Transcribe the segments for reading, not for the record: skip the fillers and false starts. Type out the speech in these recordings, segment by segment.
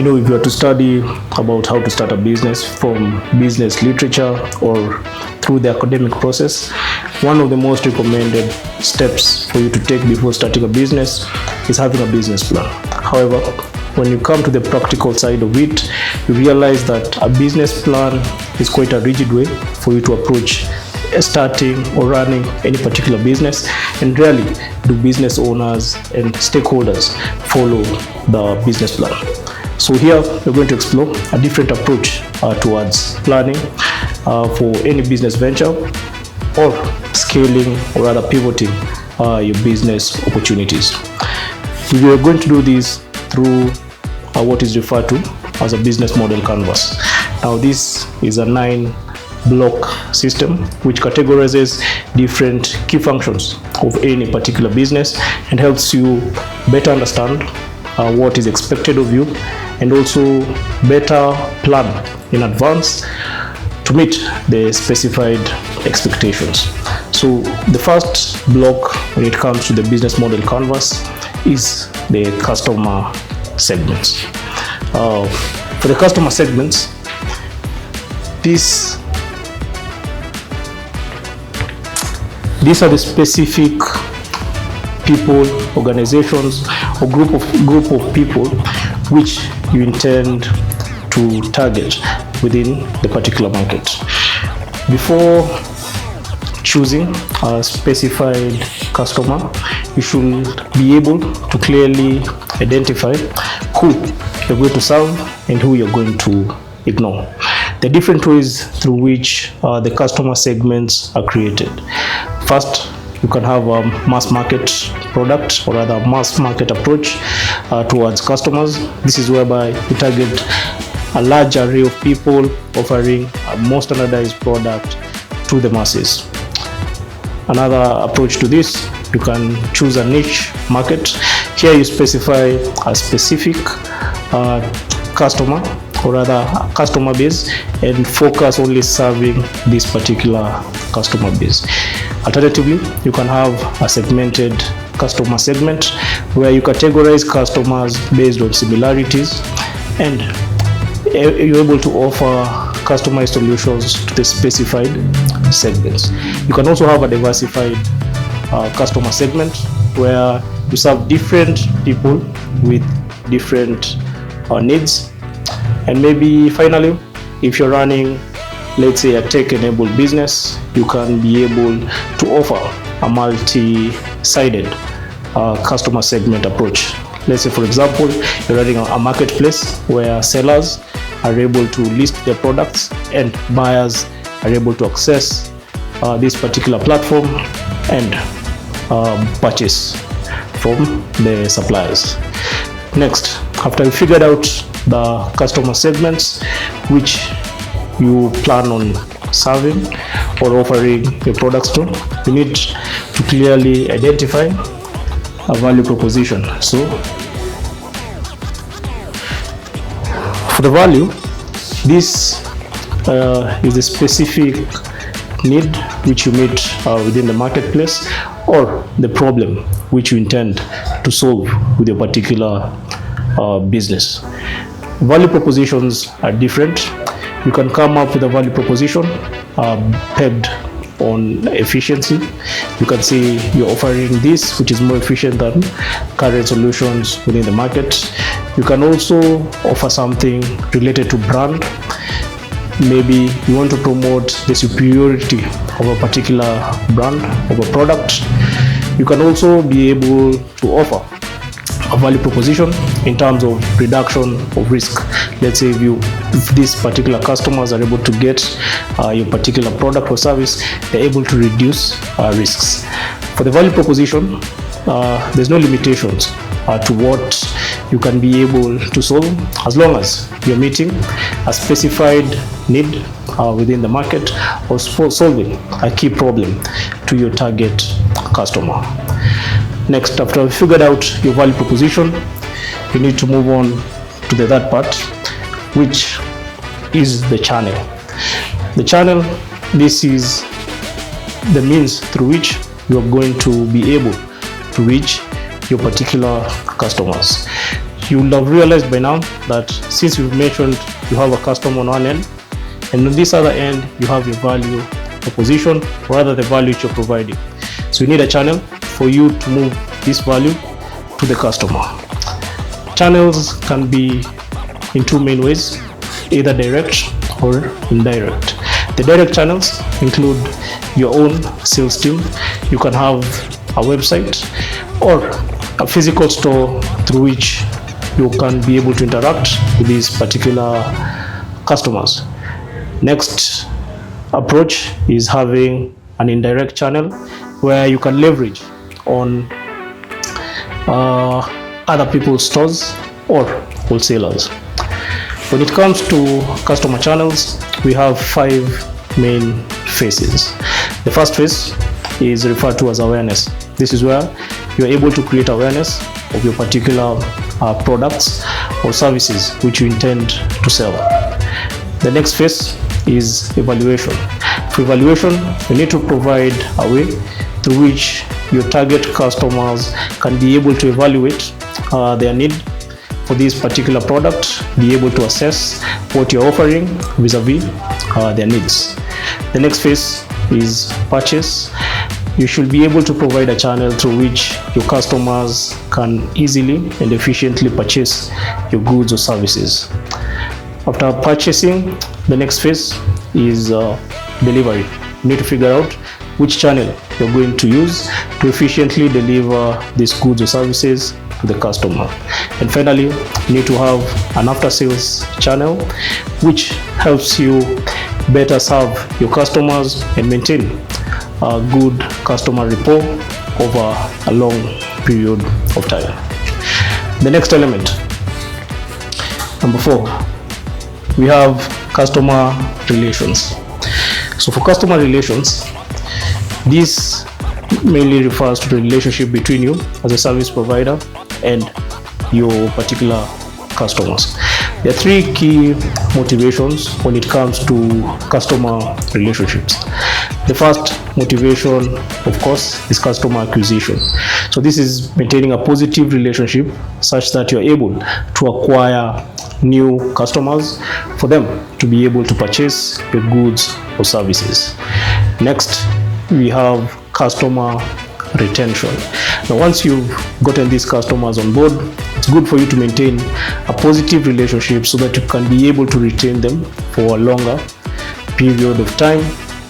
If you are to study about how to start a business from business literature or through the academic process, one of the most recommended steps for you to take before starting a business is having a business plan. However, when you come to the practical side of it, you realize that a business plan is quite a rigid way for you to approach starting or running any particular business, and rarely do business owners and stakeholders follow the business plan. So here we're going to explore a different approach towards planning for any business venture or scaling or rather pivoting your business opportunities. We are going to do this through what is referred to as a business model canvas. Now this is a 9-block system which categorizes different key functions of any particular business and helps you better understand what is expected of you and also better plan in advance to meet the specified expectations. So the first block when it comes to the business model canvas is the customer segments. For the customer segments, these are the specific people, organizations, or group of people which you intend to target within the particular market. Before choosing a specified customer, you should be able to clearly identify who you're going to serve and who you're going to ignore. The different ways through which the customer segments are created. First, you can have a mass market product or rather mass market approach towards customers. This is whereby you target a large array of people offering a more standardized product to the masses. Another approach to this, you can choose a niche market. Here you specify a specific customer or rather a customer base and focus only serving this particular customer base. Alternatively, you can have a segmented customer segment where you categorize customers based on similarities and you're able to offer customized solutions to the specified segments. You can also have a diversified customer segment where you serve different people with different needs. And maybe finally, if you're running, let's say, a tech-enabled business, you can be able to offer a multi-sided customer segment approach. Let's say, for example, you're running a marketplace where sellers are able to list their products and buyers are able to access this particular platform and purchase from the suppliers. Next, after you figured out the customer segments which you plan on serving or offering your products to, you need to clearly identify a value proposition. So for the value, this is a specific need which you meet within the marketplace or the problem which you intend to solve with your particular business. Value propositions are different. You can come up with a value proposition pegged on efficiency. You can say you're offering this which is more efficient than current solutions within the market. You can also offer something related to brand. Maybe you want to promote the superiority of a particular brand, of a product. You can also be able to offer a value proposition in terms of reduction of risk. Let's say if these particular customers are able to get your particular product or service, they're able to reduce risks. For the value proposition, there's no limitations to what you can be able to solve as long as you're meeting a specified need within the market or solving a key problem to your target customer. Next, after you've figured out your value proposition, you need to move on to the third part, which is the channel. The channel, this is the means through which you are going to be able to reach your particular customers. you will have realized by now that since you've mentioned you have a customer on one end, and on this other end you have your value proposition, or rather the value which you're providing. So you need a channel for you to move this value to the customer. Channels can be in two main ways, either direct or indirect. The direct channels include your own sales team. You can have a website or a physical store through which you can be able to interact with these particular customers. Next approach is having an indirect channel where you can leverage on other people's stores or wholesalers. When it comes to customer channels, we have 5 main phases. The first phase is referred to as awareness. This is where you're able to create awareness of your particular products or services which you intend to sell. The next phase is evaluation. For evaluation, you need to provide a way through which your target customers can be able to evaluate their need for this particular product, be able to assess what you're offering vis-a-vis their needs. The next phase is purchase. You should be able to provide a channel through which your customers can easily and efficiently purchase your goods or services. After purchasing, the next phase is delivery. You need to figure out which channel you're going to use to efficiently deliver these goods or services to the customer. And finally, you need to have an after-sales channel which helps you better serve your customers and maintain a good customer rapport over a long period of time. The next element, number 4, we have customer relations. So for customer relations, this mainly refers to the relationship between you as a service provider and your particular customers. There are 3 key motivations when it comes to customer relationships. The first motivation, of course, is customer acquisition. So this is maintaining a positive relationship such that you're able to acquire new customers for them to be able to purchase your goods or services. Next, we have customer retention. Now, once you've gotten these customers on board, it's good for you to maintain a positive relationship so that you can be able to retain them for a longer period of time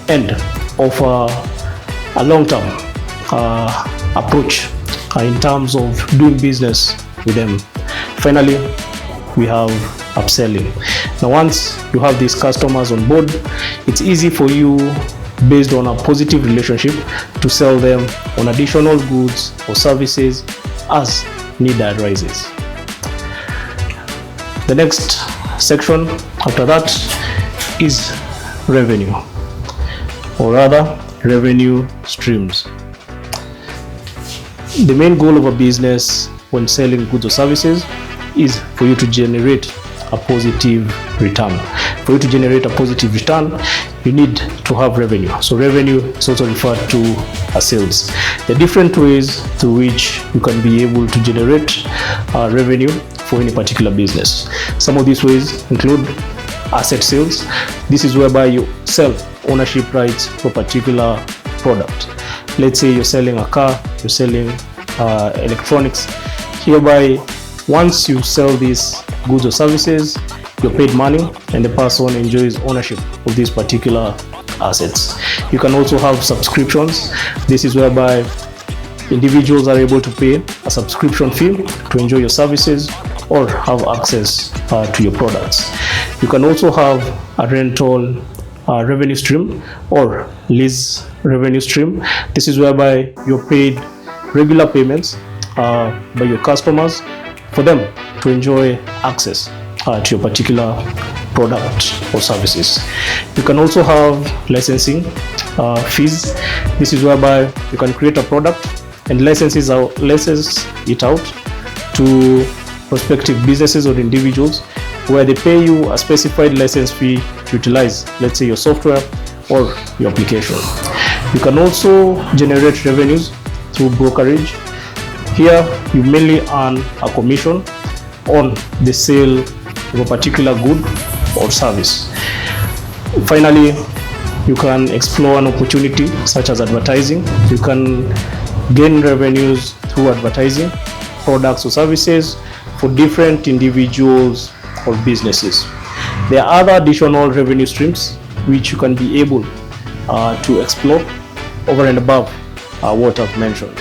and offer a long-term approach in terms of doing business with them. Finally, we have upselling. Now, once you have these customers on board, it's easy for you, based on a positive relationship, to sell them on additional goods or services as need arises. The next section after that is revenue, or rather revenue streams. The main goal of a business when selling goods or services is for you to generate a positive return. For you to generate a positive return, you need to have revenue. So revenue is also referred to as sales. There are different ways through which you can be able to generate revenue for any particular business. Some of these ways include asset sales. This is whereby you sell ownership rights for a particular product. Let's say you're selling a car, you're selling electronics. Hereby, once you sell these goods or services, you're paid money and the person enjoys ownership of these particular assets. You can also have subscriptions. This is whereby individuals are able to pay a subscription fee to enjoy your services or have access to your products. You can also have a rental revenue stream or lease revenue stream. This is whereby you're paid regular payments by your customers for them to enjoy access to your particular product or services. You can also have licensing fees. This is whereby you can create a product and license it out to prospective businesses or individuals, where they pay you a specified license fee to utilize, let's say, your software or your application. You can also generate revenues through brokerage. Here you mainly earn a commission on the sale of a particular good or service. Finally, you can explore an opportunity such as advertising. You can gain revenues through advertising products or services for different individuals or businesses. There are other additional revenue streams which you can be able to explore over and above what I've mentioned.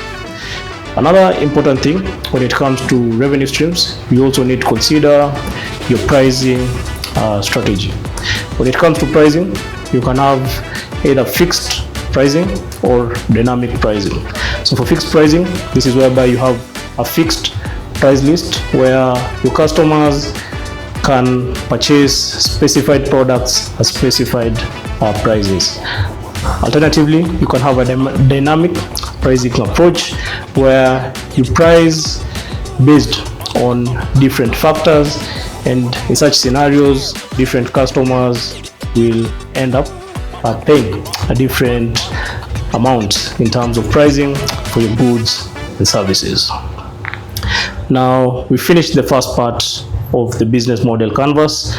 Another important thing when it comes to revenue streams, you also need to consider your pricing strategy. When it comes to pricing, you can have either fixed pricing or dynamic pricing. So for fixed pricing, this is whereby you have a fixed price list where your customers can purchase specified products at specified prices. Alternatively, you can have a dynamic pricing approach where you price based on different factors, and in such scenarios, different customers will end up paying a different amount in terms of pricing for your goods and services. Now, we finished the first part of the business model canvas.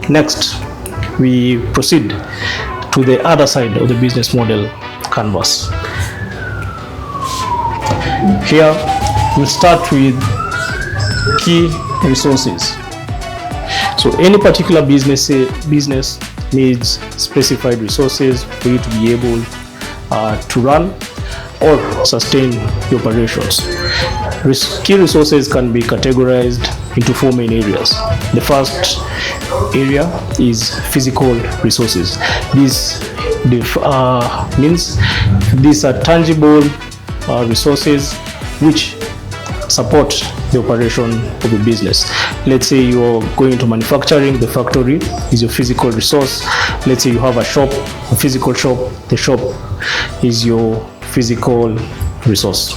Next, we proceed to the other side of the business model canvas. Here, we'll start with key resources. So any particular business needs specified resources for you to be able to run or sustain your operations. Key resources can be categorized into four main areas. The first area is physical resources. This means these are tangible resources which support the operation of a business. Let's say you're going into manufacturing, the factory is your physical resource. Let's say you have a shop, a physical shop, the shop is your physical resource.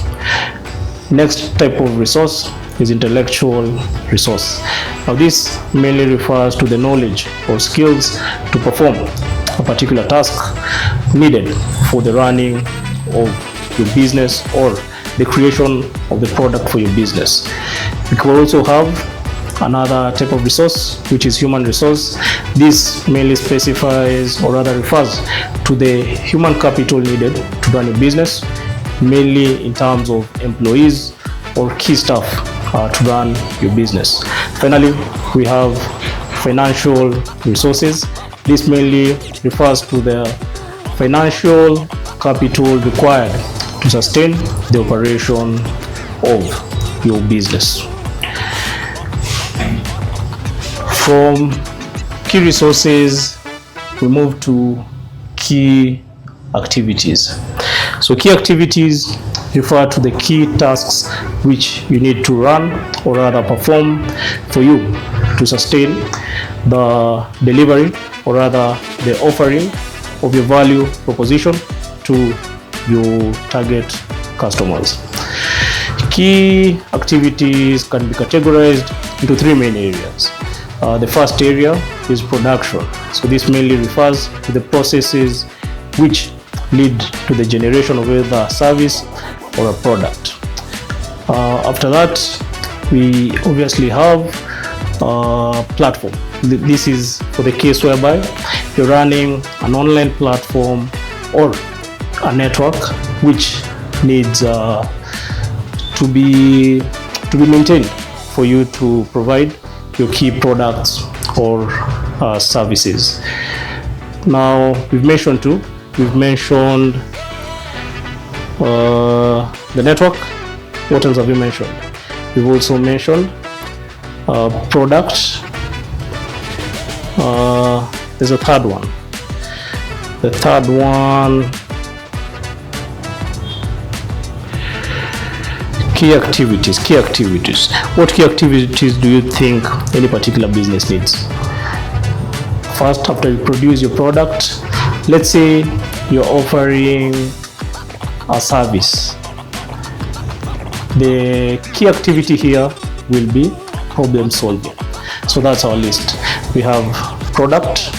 Next type of resource is intellectual resource. Now this mainly refers to the knowledge or skills to perform a particular task needed for the running of your business or the creation of the product for your business. We can also have another type of resource, which is human resource. This mainly specifies or rather refers to the human capital needed to run a business, mainly in terms of employees or key staff to run your business. Finally, we have financial resources. This mainly refers to the financial capital required to sustain the operation of your business. From key resources, we move to key activities. So key activities refer to the key tasks which you need to run or rather perform for you to sustain the delivery or rather the offering of your value proposition to your target customers. Key activities can be categorized into three main areas. The first area is production. So this mainly refers to the processes which lead to the generation of either a service or a product. After that, we obviously have a platform. This is for the case whereby you're running an online platform or a network which needs to be maintained for you to provide your key products or services. Now we've mentioned the network. What else have we mentioned? We've also mentioned product. There's a third one. The third one, key activities. What key activities do you think any particular business needs? First, after you produce your product, let's say you're offering a service. The key activity here will be problem solving. So that's our list. We have product,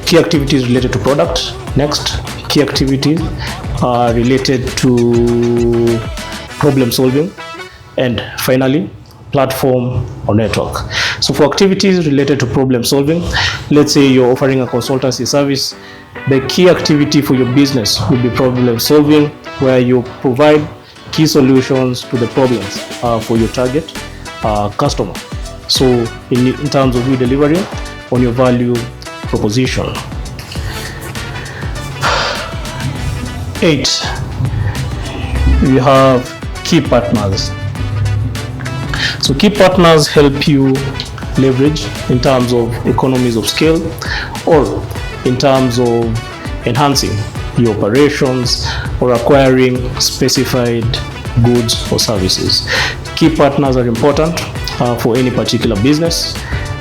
key activities related to product. Next, key activities are related to problem solving. And finally, platform, or network. So for activities related to problem solving, let's say you're offering a consultancy service, the key activity for your business would be problem solving, where you provide key solutions to the problems for your target customer. So in terms of you delivering on your value proposition. 8, we have key partners. So key partners help you leverage in terms of economies of scale, or in terms of enhancing your operations or acquiring specified goods or services. Key partners are important for any particular business,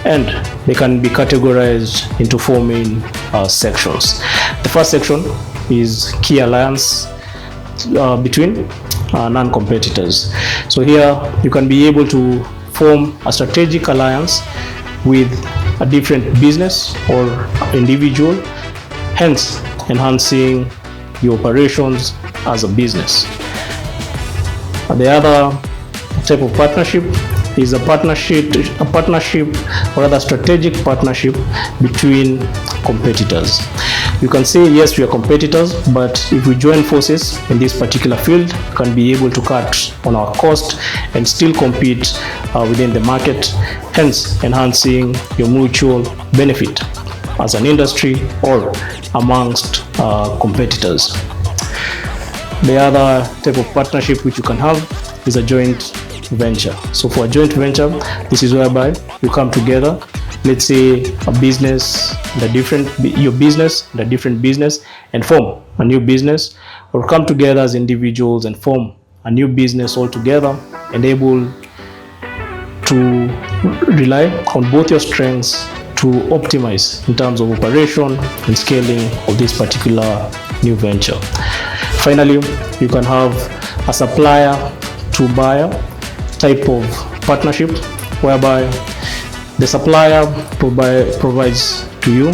and they can be categorized into 4 main sections. The first section is key alliance between non-competitors. So here you can be able to form a strategic alliance with a different business or individual, hence enhancing your operations as a business. The other type of partnership is a partnership or rather strategic partnership between competitors. You can say yes, we are competitors, but if we join forces in this particular field, can be able to cut on our cost and still compete within the market, hence enhancing your mutual benefit as an industry or amongst competitors. The other type of partnership which you can have is a joint venture. So for a joint venture, this is whereby you come together, let's say your business and a different business, and form a new business, or come together as individuals and form a new business altogether, and able to rely on both your strengths to optimize in terms of operation and scaling of this particular new venture. Finally, you can have a supplier to buyer type of partnership, whereby the supplier provides to you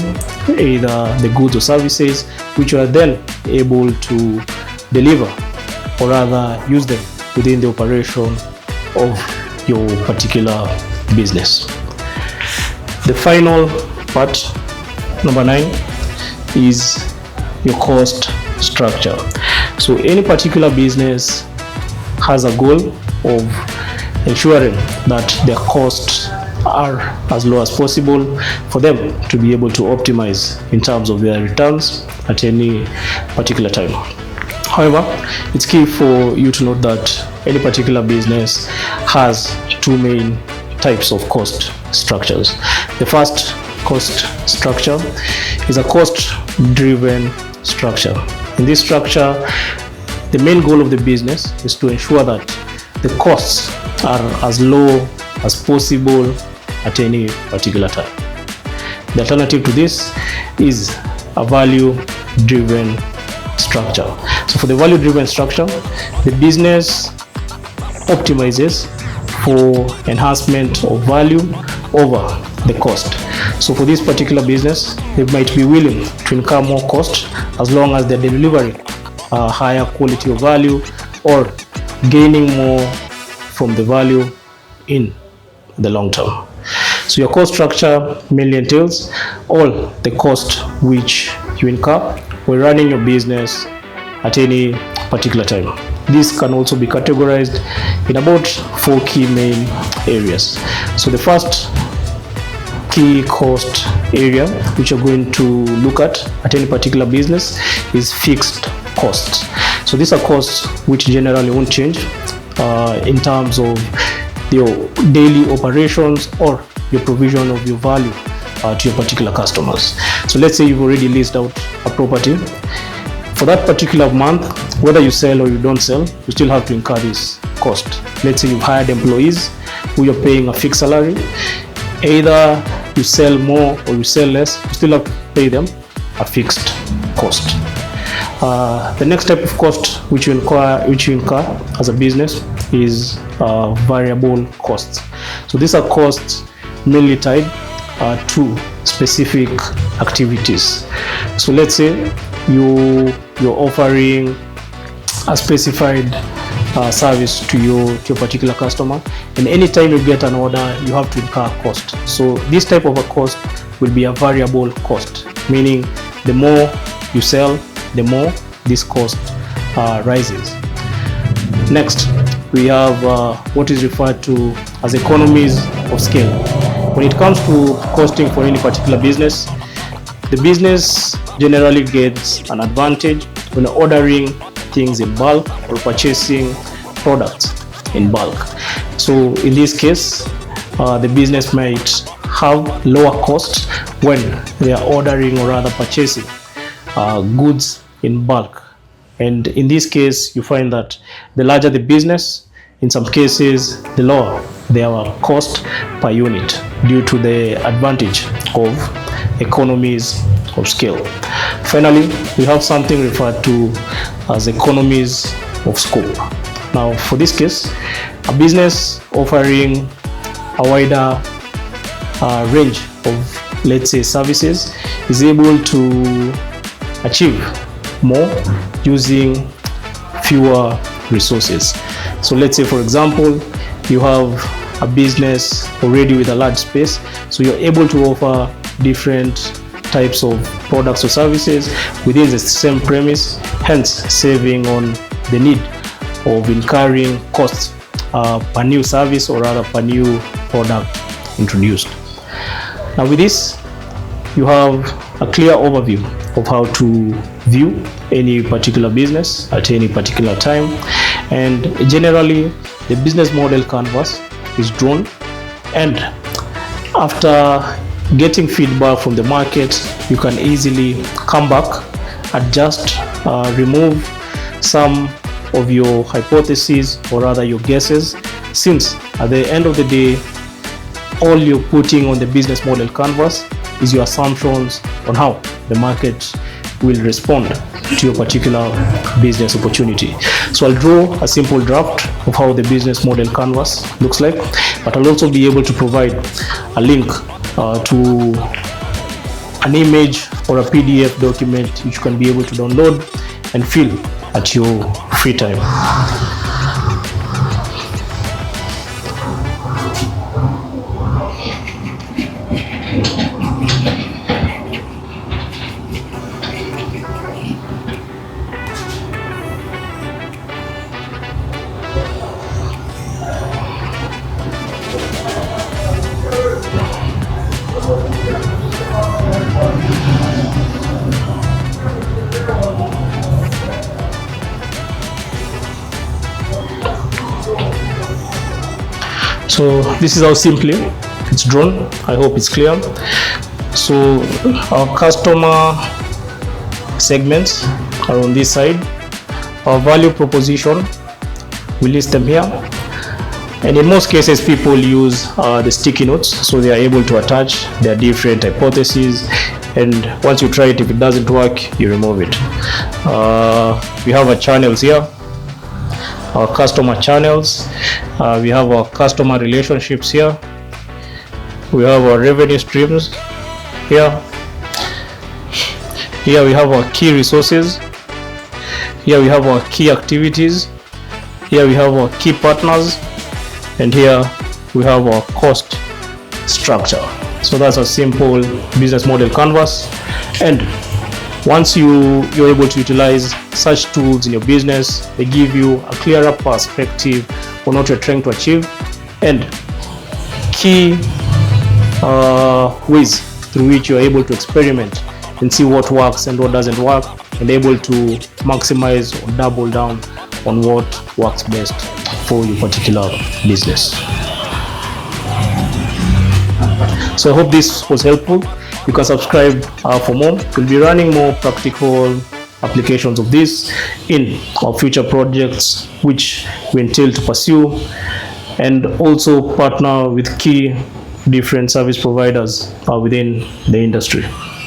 either the goods or services which you are then able to deliver or rather use them within the operation of your particular business. The final part, number 9, is your cost structure. So any particular business has a goal of ensuring that their costs are as low as possible for them to be able to optimize in terms of their returns at any particular time. However, it's key for you to note that any particular business has 2 main types of cost structures. The first cost structure is a cost-driven structure. In this structure, the main goal of the business is to ensure that the costs are as low as possible at any particular time. The alternative to this is a value-driven structure. So for the value-driven structure, the business optimizes for enhancement of value over the cost. So for this particular business, they might be willing to incur more cost as long as they're delivering a higher quality of value or gaining more from the value in the long term. So your cost structure mainly entails all the cost which you incur when running your business at any particular time. This can also be categorized in about 4 key main areas. So the first key cost area which you're going to look at any particular business is fixed costs. So these are costs which generally won't change in terms of your daily operations or your provision of your value to your particular customers. So let's say you've already leased out a property. For that particular month, whether you sell or you don't sell, you still have to incur this cost. Let's say you've hired employees who you're paying a fixed salary. Either you sell more or you sell less, you still have to pay them a fixed cost. The next type of cost which you incur as a business is variable costs. So these are costs mainly tied to specific activities. So let's say you're offering a specified service to your particular customer, and anytime you get an order you have to incur cost. So this type of a cost will be a variable cost, meaning the more you sell, the more this cost rises. Next, we have what is referred to as economies of scale. When it comes to costing for any particular business, the business generally gets an advantage when ordering things in bulk or purchasing products in bulk. So in this case, the business might have lower costs when they are ordering or rather purchasing goods in bulk. And in this case, you find that the larger the business, in some cases, the lower their cost per unit due to the advantage of economies of scale. Finally, we have something referred to as economies of scope. Now, for this case, a business offering a wider range of, let's say, services is able to achieve more using fewer resources. So let's say, for example, you have a business already with a large space, so you're able to offer different types of products or services within the same premise, hence saving on the need of incurring costs per new service or rather per new product introduced. Now with this, you have a clear overview of how to view any particular business at any particular time, and generally the business model canvas is drawn, and after getting feedback from the market, you can easily come back, adjust, remove some of your hypotheses or rather your guesses, since at the end of the day all you're putting on the business model canvas is your assumptions on how the market will respond to your particular business opportunity. So I'll draw a simple draft of how the business model canvas looks like, but I'll also be able to provide a link to an image or a PDF document which you can be able to download and fill at your free time. So this is how simply it's drawn. I hope it's clear. So our customer segments are on this side. Our value proposition, we list them here. And in most cases, people use the sticky notes, so they are able to attach their different hypotheses. And once you try it, if it doesn't work, you remove it. We have our channels here, our customer channels. We have our customer relationships here. We have our revenue streams here. Here we have our key resources. Here we have our key activities. Here we have our key partners. And here we have our cost structure. So that's a simple business model canvas. And once you're able to utilize such tools in your business, they give you a clearer perspective on what you're trying to achieve and key ways through which you're able to experiment and see what works and what doesn't work, and able to maximize or double down on what works best for your particular business. So I hope this was helpful. You can subscribe for more. We'll be running more practical applications of this in our future projects, which we intend to pursue, and also partner with key different service providers within the industry.